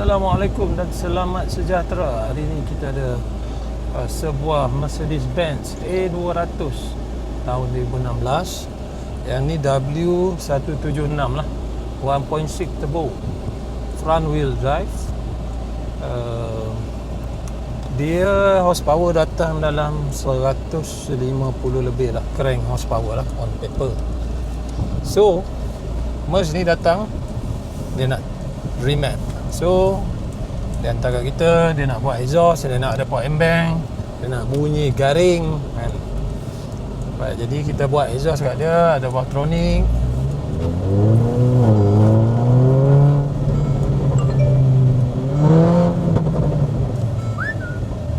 Assalamualaikum dan selamat sejahtera. Hari ini kita ada sebuah Mercedes-Benz A200 tahun 2016. Yang ni W176 lah, 1.6 turbo, front wheel drive. Dia horsepower datang dalam 150 lebih lah, crank horsepower lah on paper. So Merc ni datang, dia nak remap. So dia hantar kat kita, dia nak buat exhaust, dia nak ada port embang, dia nak bunyi garing kan. Baik, jadi kita buat exhaust kat dia, ada Valvetronic.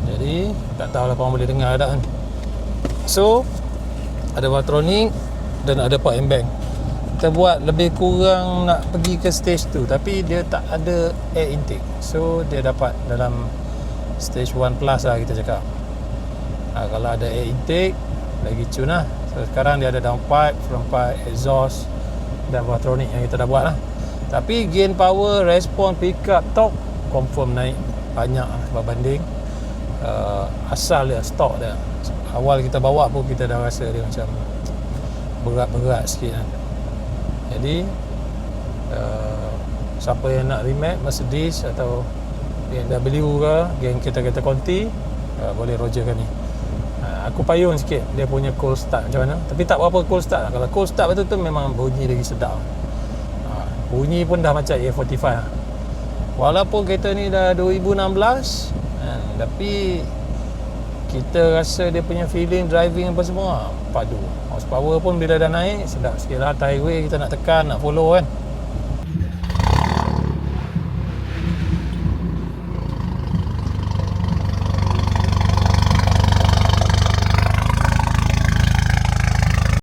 Jadi tak tahulah korang boleh dengar tak kan. So ada Valvetronic dan ada port embang. Kita buat lebih kurang nak pergi ke stage 2, tapi dia tak ada air intake. So dia dapat dalam stage 1 plus lah kita cakap. Kalau ada air intake lagi cun lah. So sekarang dia ada downpipe, frontpipe, exhaust dan Valvetronic yang kita dah buat lah. Tapi gain power, respon, pickup, torque confirm naik banyak lah berbanding asal dia, stok dia. Awal kita bawa pun kita dah rasa dia macam berat-berat sikit kan. Jadi siapa yang nak remap Mercedes atau BMW ke, geng kita Conti, boleh roger kan ni. Aku payung sikit dia punya cold start macam mana, tapi tak berapa cold start lah. Kalau cold start betul-betul memang bunyi lagi sedap. Bunyi pun dah macam A45 lah. Walaupun kereta ni dah 2016 tapi kita rasa dia punya feeling, driving apa semua padu. Horsepower pun bila dah naik sedap sikit lah. Highway kita nak tekan, nak follow kan.